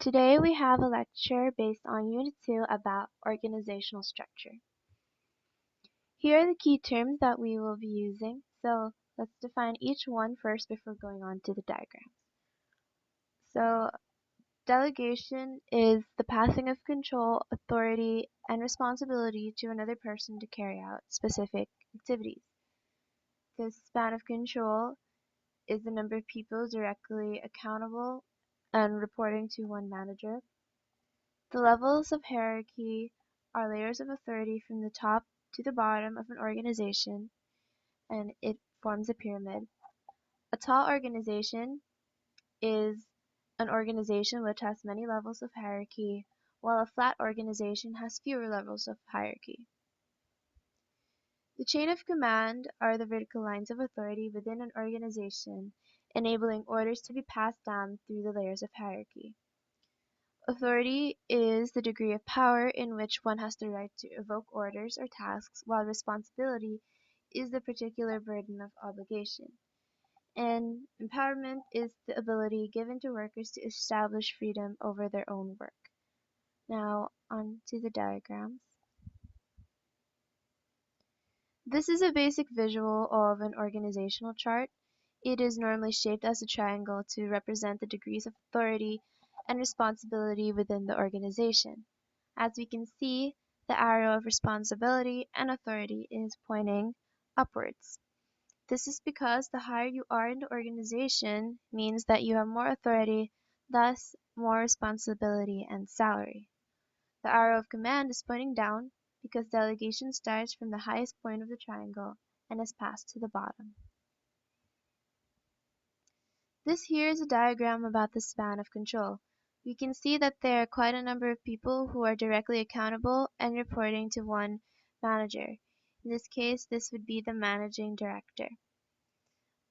Today we have a lecture based on Unit 2 about organizational structure. Here are the key terms that we will be using, so let's define each one first before going on to the diagrams. So, delegation is the passing of control, authority, and responsibility to another person to carry out specific activities. The span of control is the number of people directly accountable and reporting to one manager. The levels of hierarchy are layers of authority from the top to the bottom of an organization, and it forms a pyramid. A tall organization is an organization which has many levels of hierarchy, while a flat organization has fewer levels of hierarchy. The chain of command are the vertical lines of authority within an organization, enabling orders to be passed down through the layers of hierarchy. Authority is the degree of power in which one has the right to evoke orders or tasks, while responsibility is the particular burden of obligation. And empowerment is the ability given to workers to establish freedom over their own work. Now, on to the diagrams. This is a basic visual of an organizational chart. It is normally shaped as a triangle to represent the degrees of authority and responsibility within the organization. As we can see, the arrow of responsibility and authority is pointing upwards. This is because the higher you are in the organization means that you have more authority, thus more responsibility and salary. The arrow of command is pointing down because delegation starts from the highest point of the triangle and is passed to the bottom. This here is a diagram about the span of control. We can see that there are quite a number of people who are directly accountable and reporting to one manager. In this case, this would be the managing director.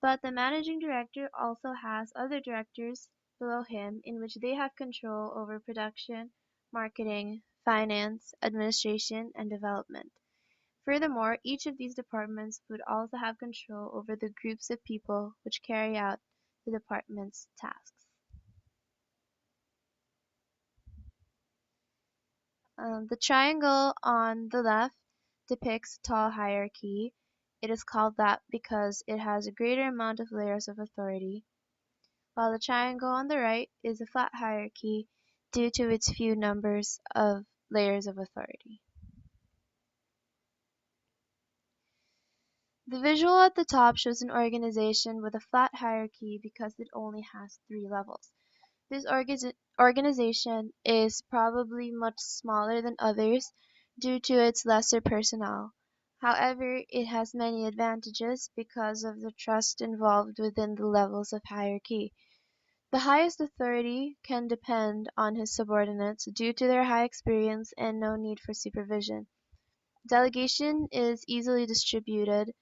But the managing director also has other directors below him in which they have control over production, marketing, finance, administration, and development. Furthermore, each of these departments would also have control over the groups of people which carry out the department's tasks. The triangle on the left depicts tall hierarchy. It is called that because it has a greater amount of layers of authority, while the triangle on the right is a flat hierarchy due to its few numbers of layers of authority. The visual at the top shows an organization with a flat hierarchy because it only has 3 levels. This organization is probably much smaller than others due to its lesser personnel. However, it has many advantages because of the trust involved within the levels of hierarchy. The highest authority can depend on his subordinates due to their high experience and no need for supervision. Delegation is easily distributed,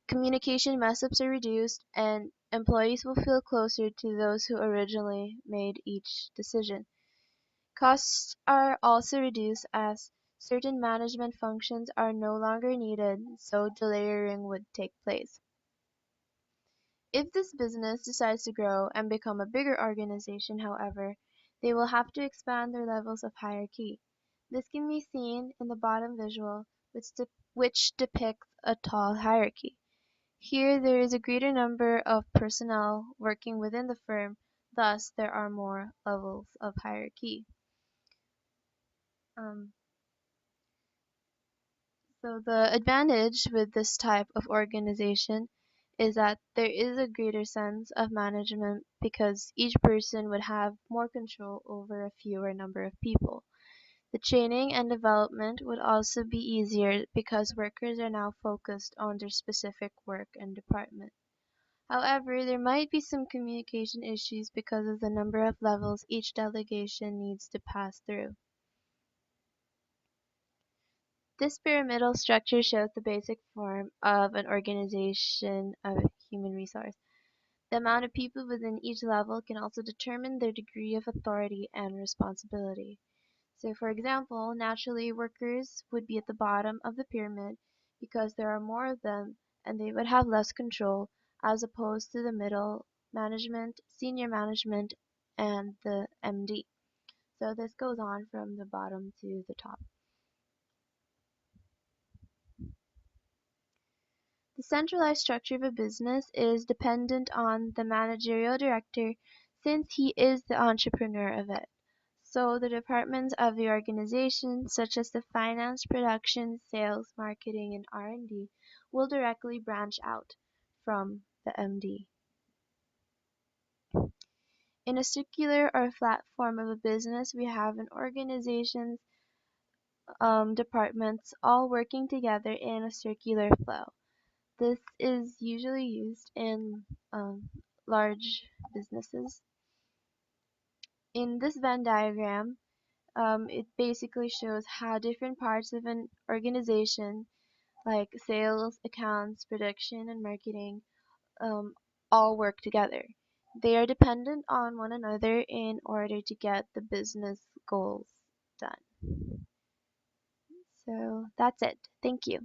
communication mess-ups are reduced, and employees will feel closer to those who originally made each decision. Costs are also reduced as certain management functions are no longer needed, so delayering would take place. If this business decides to grow and become a bigger organization, however, they will have to expand their levels of hierarchy. This can be seen in the bottom visual, which depicts a tall hierarchy. Here there is a greater number of personnel working within the firm, thus there are more levels of hierarchy. So the advantage with this type of organization is that there is a greater sense of management because each person would have more control over a fewer number of people. The training and development would also be easier because workers are now focused on their specific work and department. However, there might be some communication issues because of the number of levels each delegation needs to pass through. This pyramidal structure shows the basic form of an organization of human resource. The amount of people within each level can also determine their degree of authority and responsibility. So for example, naturally workers would be at the bottom of the pyramid because there are more of them and they would have less control as opposed to the middle management, senior management, and the MD. So this goes on from the bottom to the top. The centralized structure of a business is dependent on the managerial director since he is the entrepreneur of it. So the departments of the organization, such as the finance, production, sales, marketing, and R&D, will directly branch out from the MD. In a circular or flat form of a business, we have an organization's departments all working together in a circular flow. This is usually used in large businesses. In this Venn diagram, it basically shows how different parts of an organization, like sales, accounts, production, and marketing, all work together. They are dependent on one another in order to get the business goals done. So that's it. Thank you.